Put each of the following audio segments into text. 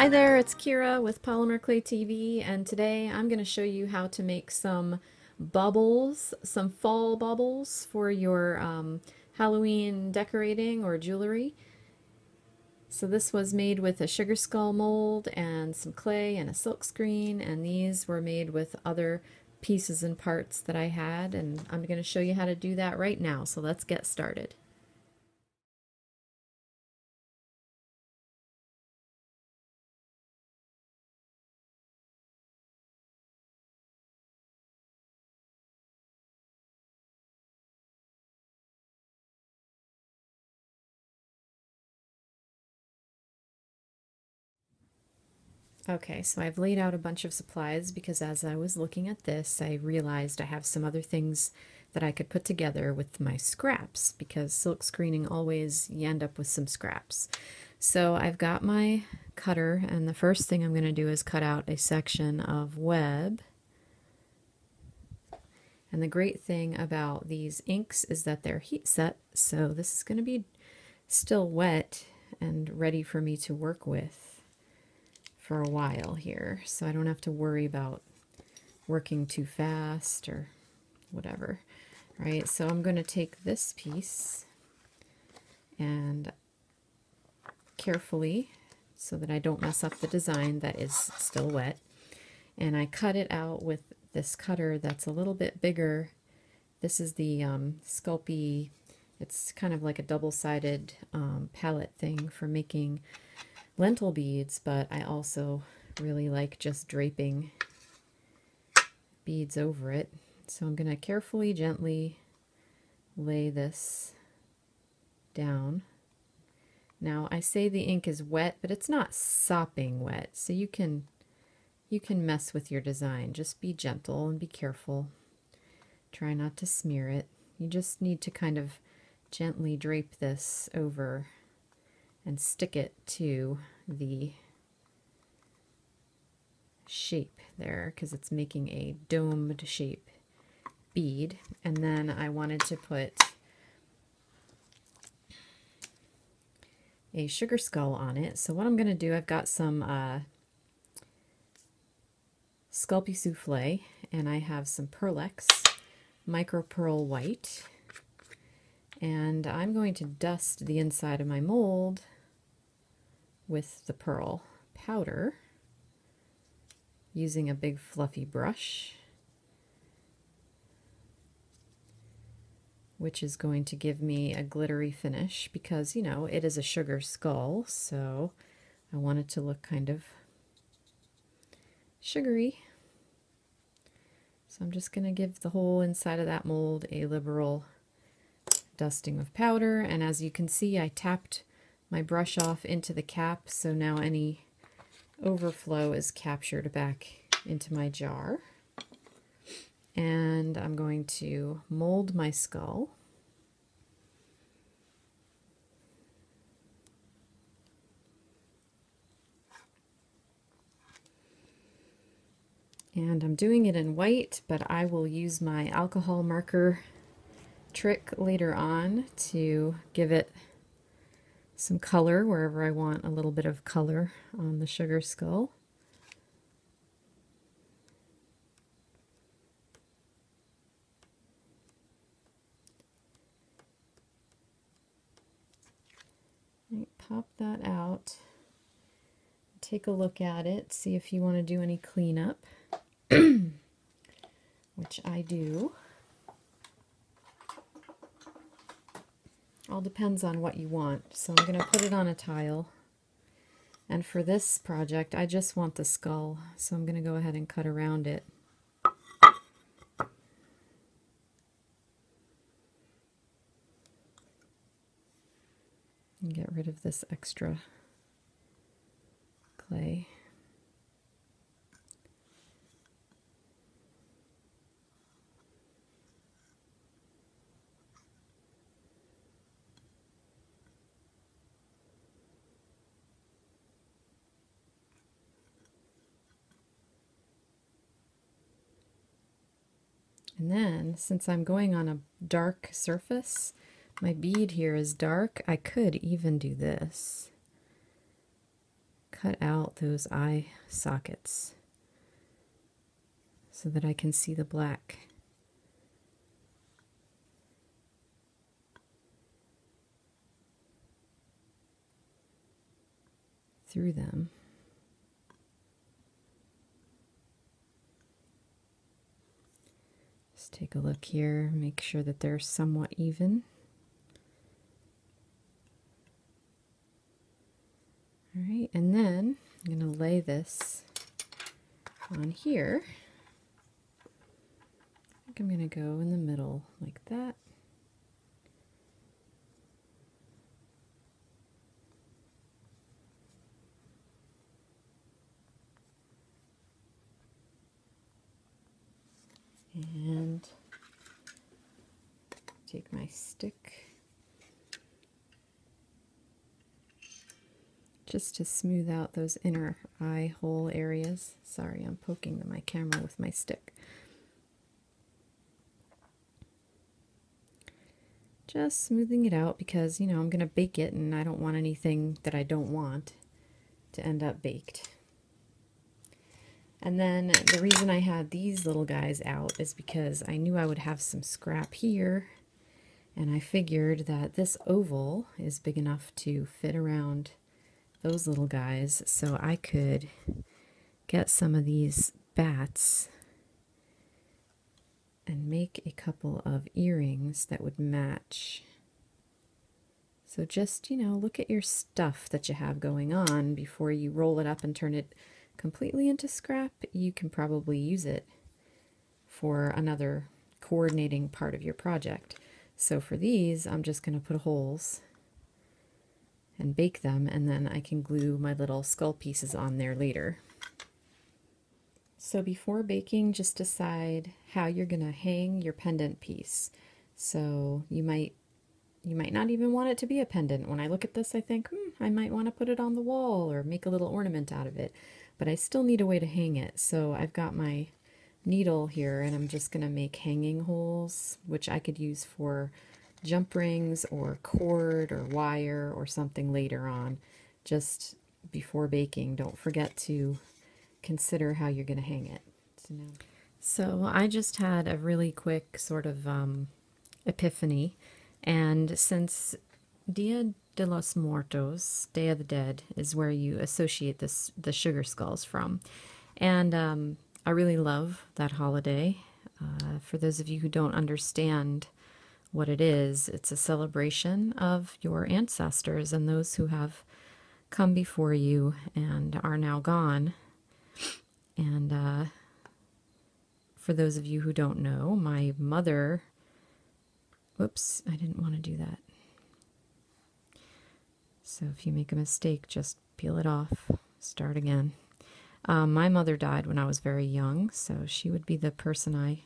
Hi there, it's Kira with Polymer Clay TV, and today I'm going to show you how to make some bubbles, some fall bubbles for your Halloween decorating or jewelry. So this was made with a sugar skull mold and some clay and a silk screen, and these were made with other pieces and parts that I had, and I'm going to show you how to do that right now. So let's get started. Okay, so I've laid out a bunch of supplies because as I was looking at this, I realized I have some other things that I could put together with my scraps because silk screening always you end up with some scraps. So I've got my cutter, and the first thing I'm going to do is cut out a section of web. And the great thing about these inks is that they're heat set, so this is going to be still wet and ready for me to work with for a while here, so I don't have to worry about working too fast or whatever. Right, so I'm going to take this piece and carefully, so that I don't mess up the design that is still wet, and I cut it out with this cutter that's a little bit bigger. This is the Sculpey. It's kind of like a double-sided palette thing for making lentil beads, but I also really like just draping beads over it. So I'm going to carefully, gently lay this down. Now I say the ink is wet, but it's not sopping wet, so you can mess with your design. Just be gentle and be careful. Try not to smear it. You just need to kind of gently drape this over and stick it to the shape there because it's making a domed shape bead. And then I wanted to put a sugar skull on it. So what I'm going to do, I've got some Sculpey Souffle, and I have some Pearlex Micro Pearl White, and I'm going to dust the inside of my mold with the pearl powder using a big fluffy brush, which is going to give me a glittery finish because, you know, it is a sugar skull, so I want it to look kind of sugary. So I'm just going to give the whole inside of that mold a liberal dusting of powder, and as you can see, I tapped my brush off into the cap, so now any overflow is captured back into my jar. And I'm going to mold my skull. And I'm doing it in white, but I will use my alcohol marker trick later on to give it some color wherever I want a little bit of color on the sugar skull. Right, pop that out, take a look at it, see if you want to do any cleanup, which I do. All depends on what you want. So I'm going to put it on a tile. And for this project, I just want the skull, so I'm going to go ahead and cut around it. And get rid of this extra clay. And then, since I'm going on a dark surface, my bead here is dark, I could even do this. cut out those eye sockets so that I can see the black. Through them. Just take a look here, make sure that they're somewhat even. All right, and then I'm going to lay this on here. I think I'm going to go in the middle like that. And take my stick just to smooth out those inner eye hole areas. Sorry, I'm poking my camera with my stick. Just smoothing it out because, you know, I'm going to bake it and I don't want anything that I don't want to end up baked. And then the reason I had these little guys out is because I knew I would have some scrap here, and I figured that this oval is big enough to fit around those little guys, so I could get some of these bats and make a couple of earrings that would match. So just, you know, look at your stuff that you have going on before you roll it up and turn it completely into scrap. You can probably use it for another coordinating part of your project. So for these, I'm just going to put holes and bake them, and then I can glue my little skull pieces on there later. So before baking, just decide how you're going to hang your pendant piece. So you might not even want it to be a pendant. When I look at this, I think, I might want to put it on the wall or make a little ornament out of it. But I still need a way to hang it. So I've got my needle here, and I'm just going to make hanging holes, which I could use for jump rings or cord or wire or something later on. Just before baking, don't forget to consider how you're going to hang it. So I just had a really quick sort of epiphany, and since Dia de los Muertos, Day of the Dead, is where you associate the sugar skulls from, and I really love that holiday. For those of you who don't understand what it is, it's a celebration of your ancestors and those who have come before you and are now gone. And for those of you who don't know, my mother, whoops, I didn't want to do that. So if you make a mistake, just peel it off, start again. My mother died when I was very young, so she would be the person I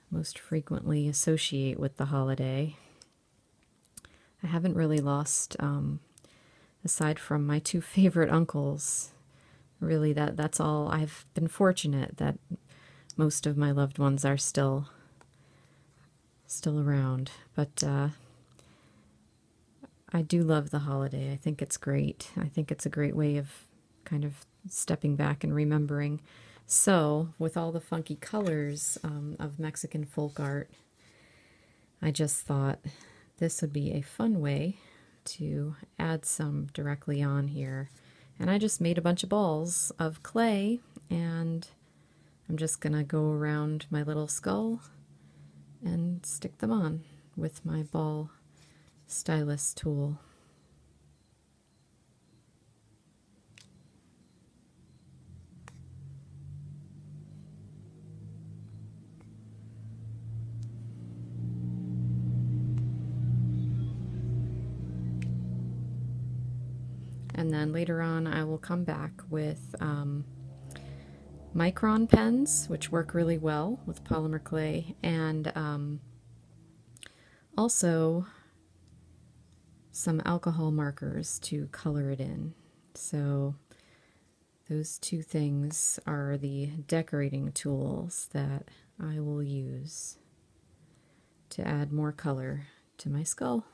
most frequently associate with the holiday. I haven't really lost, aside from my two favorite uncles, really that's all. I've been fortunate that most of my loved ones are still around, but I do love the holiday. I think it's great. I think it's a great way of kind of stepping back and remembering. So, with all the funky colors of Mexican folk art, I just thought this would be a fun way to add some directly on here. And I just made a bunch of balls of clay, and I'm just going to go around my little skull and stick them on with my ball stylus tool. And then later on I will come back with micron pens, which work really well with polymer clay, and also some alcohol markers to color it in. So those two things are the decorating tools that I will use to add more color to my skull.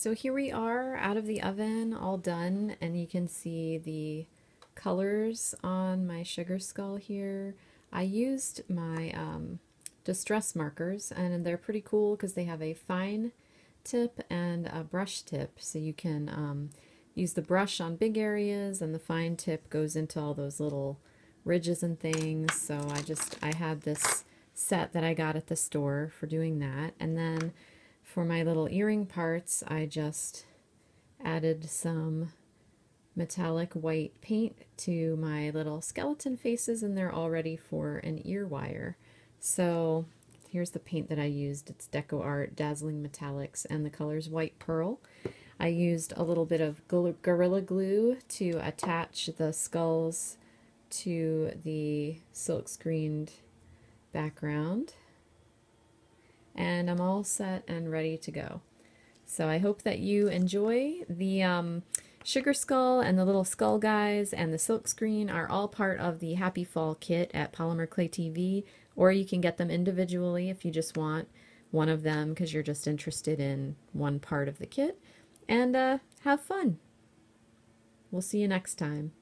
So here we are out of the oven, all done, and you can see the colors on my sugar skull here. I used my distress markers, and they're pretty cool because they have a fine tip and a brush tip, so you can use the brush on big areas, and the fine tip goes into all those little ridges and things. So I had this set that I got at the store for doing that, and then for my little earring parts I just added some metallic white paint to my little skeleton faces, and they're all ready for an ear wire. So here's the paint that I used. It's Deco Art Dazzling Metallics, and the color's White Pearl. I used a little bit of Gorilla Glue to attach the skulls to the silk screened background. And I'm all set and ready to go. So I hope that you enjoy the sugar skull, and the little skull guys and the silk screen are all part of the Happy Fall kit at Polymer Clay TV, or you can get them individually if you just want one of them because you're just interested in one part of the kit. And have fun. We'll see you next time.